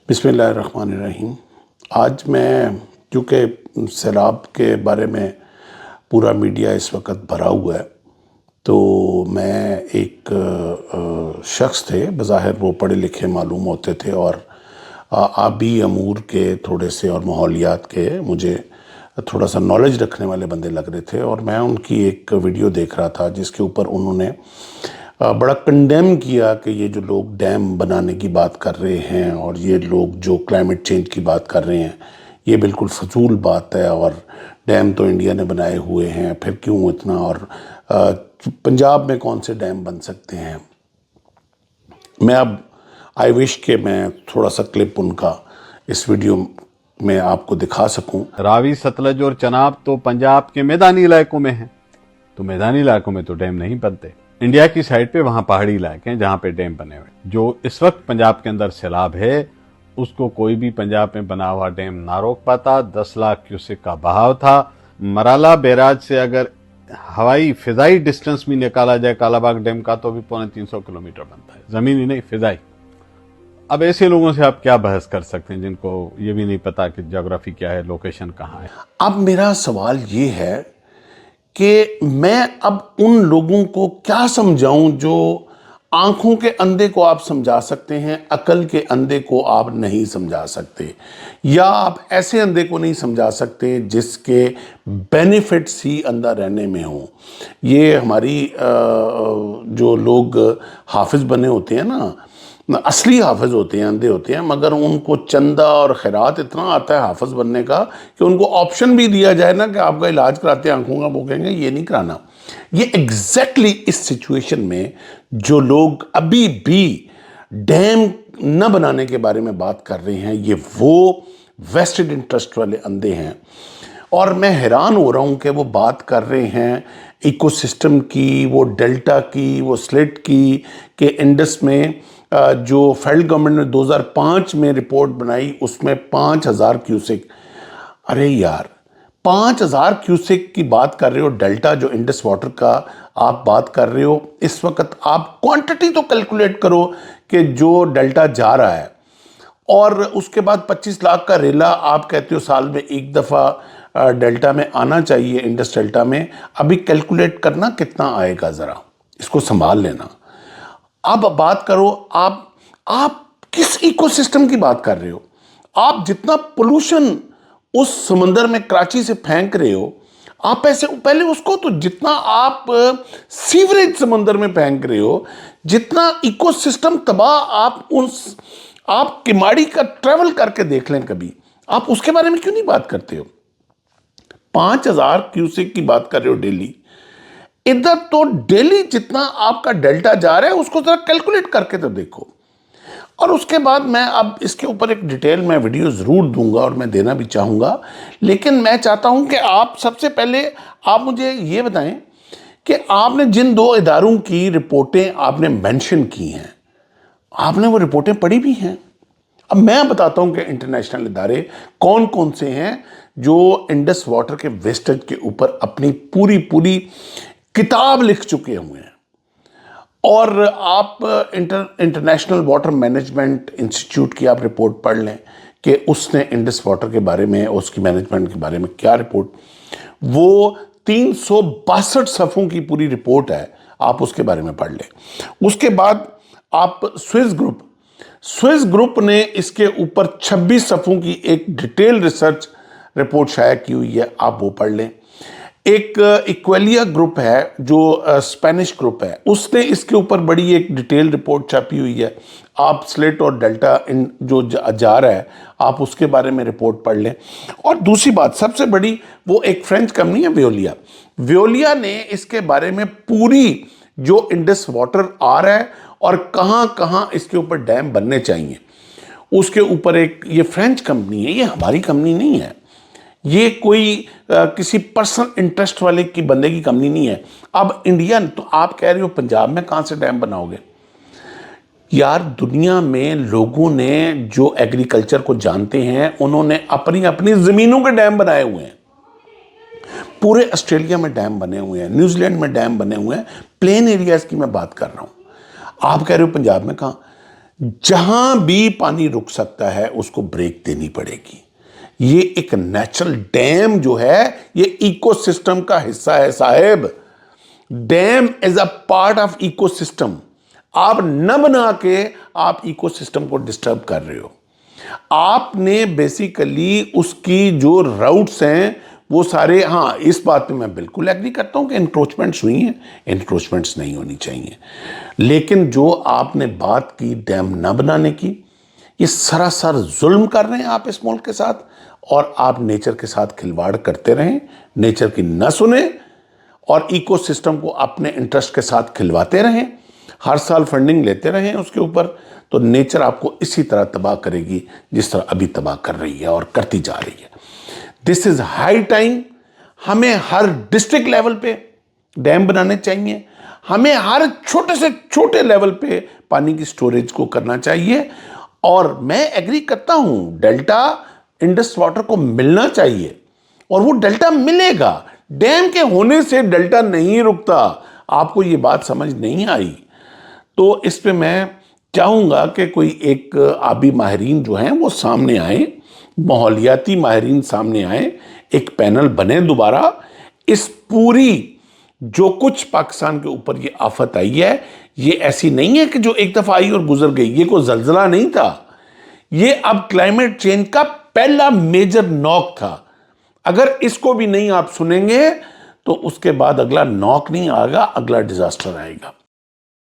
बिस्मिल्लाहिर्रहमानिर्रहीम। आज मैं क्योंकि सैलाब के बारे में पूरा मीडिया इस वक्त भरा हुआ है, तो मैं एक शख्स थे, बज़ाहिर वो पढ़े लिखे मालूम होते थे और आबी अमूर के थोड़े से और माहौलियात के मुझे थोड़ा सा नॉलेज रखने वाले बंदे लग रहे थे। और मैं उनकी एक वीडियो देख रहा था जिसके ऊपर उन्होंने बड़ा कंडेम किया कि ये जो लोग डैम बनाने की बात कर रहे हैं और ये लोग जो क्लाइमेट चेंज की बात कर रहे हैं, ये बिल्कुल फजूल बात है। और डैम तो इंडिया ने बनाए हुए हैं, फिर क्यों इतना, और पंजाब में कौन से डैम बन सकते हैं। मैं अब आई विश कि मैं थोड़ा सा क्लिप उनका इस वीडियो में आपको दिखा सकूं। रावी, सतलज और चनाब तो पंजाब के मैदानी इलाकों में हैं, तो मैदानी इलाकों में तो डैम नहीं बनते। इंडिया की साइड पे वहां पहाड़ी इलाके हैं जहां पे डैम बने हुए। जो इस वक्त पंजाब के अंदर सैलाब है उसको कोई भी पंजाब में बना हुआ डैम ना रोक पाता। 10 लाख क्यूसेक का बहाव था। मराला बैराज से अगर हवाई फिजाई डिस्टेंस भी निकाला जाए कालाबाग डैम का तो भी 350 किलोमीटर बनता है, जमीनी नहीं फिजाई। अब ऐसे लोगों से आप क्या बहस कर सकते हैं जिनको ये भी नहीं पता कि ज्योग्राफी क्या है, लोकेशन कहाँ है। अब मेरा सवाल ये है कि मैं अब उन लोगों को क्या समझाऊं जो आंखों के अंधे को आप समझा सकते हैं, अकल के अंधे को आप नहीं समझा सकते, या आप ऐसे अंधे को नहीं समझा सकते जिसके बेनिफिट्स ही अंदर रहने में हों। ये हमारी जो लोग हाफिज बने होते हैं ना, असली हाफिज होते हैं, अंधे होते हैं, मगर उनको चंदा और खैरात इतना आता है हाफिज बनने का कि उनको ऑप्शन भी दिया जाए ना कि आपका इलाज कराते हैं आंखों का, वो कहेंगे ये नहीं कराना। ये एग्जैक्टली इस सिचुएशन में जो लोग अभी भी डैम न बनाने के बारे में बात कर रहे हैं, ये वो वेस्टेड इंटरेस्ट वाले अंधे हैं। और मैं हैरान हो रहा हूँ कि वो बात कर रहे हैं इकोसिस्टम की, वो डेल्टा की, वो स्लिट की, कि इंडस में जो फेडरल गवर्नमेंट ने 2005 में रिपोर्ट बनाई उसमें 5000 क्यूसेक। अरे यार, 5000 क्यूसेक की बात कर रहे हो, डेल्टा जो इंडस वाटर का आप बात कर रहे हो, इस वक्त आप क्वांटिटी तो कैलकुलेट करो कि जो डेल्टा जा रहा है, और उसके बाद 25 लाख का रेला आप कहते हो साल में एक दफ़ा डेल्टा में आना चाहिए, इंडस डेल्टा में। अभी कैलकुलेट करना कितना आएगा, ज़रा इसको संभाल लेना। अब बात करो, आप किस इकोसिस्टम की बात कर रहे हो? आप जितना पोल्यूशन उस समंदर में कराची से फेंक रहे हो, आप ऐसे पहले उसको तो जितना आप सीवरेज समंदर में फेंक रहे हो, जितना इकोसिस्टम तबाह आप किमाड़ी का ट्रैवल करके देख लें कभी, आप उसके बारे में क्यों नहीं बात करते हो? 5000 क्यूसेक की बात कर रहे हो डेली। इधर तो डेली जितना आपका डेल्टा जा रहा है उसको जरा कैलकुलेट करके तो देखो। और उसके बाद मैं अब इसके ऊपर एक डिटेल में वीडियो ज़रूर दूंगा और मैं देना भी चाहूँगा, लेकिन मैं चाहता हूँ कि आप सबसे पहले आप मुझे ये बताएं कि आपने जिन दो इदारों की रिपोर्टें आपने मेंशन की हैं, आपने वो रिपोर्टें पढ़ी भी हैं। अब मैं बताता हूँ कि इंटरनेशनल इदारे कौन कौन से हैं जो इंडस वाटर के वेस्टेज के ऊपर अपनी पूरी किताब लिख चुके हुए हैं। और आप इंटरनेशनल वाटर मैनेजमेंट इंस्टीट्यूट की आप रिपोर्ट पढ़ लें कि उसने इंडस वाटर के बारे में, उसकी मैनेजमेंट के बारे में क्या रिपोर्ट, वो 362 सफ़ों की पूरी रिपोर्ट है, आप उसके बारे में पढ़ लें। उसके बाद आप स्विस ग्रुप ने इसके ऊपर 26 सफ़ों की एक डिटेल रिसर्च रिपोर्ट शाया की हुई है, आप वो पढ़ लें। एक इक्वेलिया ग्रुप है जो स्पेनिश ग्रुप है, उसने इसके ऊपर बड़ी एक डिटेल रिपोर्ट छापी हुई है। आप स्लिट और डेल्टा इन जो जा रहा है, आप उसके बारे में रिपोर्ट पढ़ लें। और दूसरी बात सबसे बड़ी, वो एक फ्रेंच कंपनी है वेओलिया ने इसके बारे में पूरी जो इंडस वाटर आ रहा है और कहाँ कहाँ इसके ऊपर डैम बनने चाहिए, उसके ऊपर एक, ये फ्रेंच कंपनी है, ये हमारी कंपनी नहीं है, ये कोई किसी पर्सनल इंटरेस्ट वाले की बंदे की कंपनी नहीं है। अब इंडिया, तो आप कह रहे हो पंजाब में कहाँ से डैम बनाओगे? यार, दुनिया में लोगों ने जो एग्रीकल्चर को जानते हैं उन्होंने अपनी अपनी ज़मीनों के डैम बनाए हुए हैं। पूरे ऑस्ट्रेलिया में डैम बने हुए हैं, न्यूजीलैंड में डैम बने हुए हैं, प्लेन एरियाज़ की मैं बात कर रहा हूँ। आप कह रहे हो पंजाब में कहाँ? जहां भी पानी रुक सकता है उसको ब्रेक देनी पड़ेगी। ये एक नेचुरल डैम जो है ये इकोसिस्टम का हिस्सा है साहब। Dam is a part of ecosystem. आप न बना के आप इकोसिस्टम को डिस्टर्ब कर रहे हो। आपने बेसिकली उसकी जो राउट्स हैं वो सारे, हाँ इस बात पे मैं बिल्कुल एग्री करता हूं कि इंक्रोचमेंट्स हुई हैं, इंक्रोचमेंट्स नहीं होनी चाहिए, लेकिन जो आपने बात की डैम न बनाने की, ये सरासर जुल्म कर रहे हैं आप इस मुल्क के साथ, और आप नेचर के साथ खिलवाड़ करते रहें, नेचर की न सुने और इकोसिस्टम को अपने इंटरेस्ट के साथ खिलवाते रहें, हर साल फंडिंग लेते रहें उसके ऊपर, तो नेचर आपको इसी तरह तबाह करेगी जिस तरह अभी तबाह कर रही है और करती जा रही है। This is high time. हमें हर डिस्ट्रिक्ट लेवल पे डैम बनाने चाहिए, हमें हर छोटे से छोटे लेवल पे पानी की स्टोरेज को करना चाहिए, और मैं एग्री करता हूं डेल्टा इंडस वाटर को मिलना चाहिए, और वो डेल्टा मिलेगा। डैम के होने से डेल्टा नहीं रुकता, आपको ये बात समझ नहीं आई। तो इस पे मैं चाहूँगा कि कोई एक आबी माहिरीन जो हैं वो सामने आए, माहौलियाती माहिरीन सामने आए, एक पैनल बने दोबारा। इस पूरी जो कुछ पाकिस्तान के ऊपर ये आफत आई है, ये ऐसी नहीं है कि जो एक दफ़ा आई और गुजर गई, ये कोई जल्जला नहीं था, ये अब क्लाइमेट चेंज का पहला मेजर नॉक था। अगर इसको भी नहीं आप सुनेंगे तो उसके बाद अगला नॉक नहीं आएगा, अगला डिजास्टर आएगा।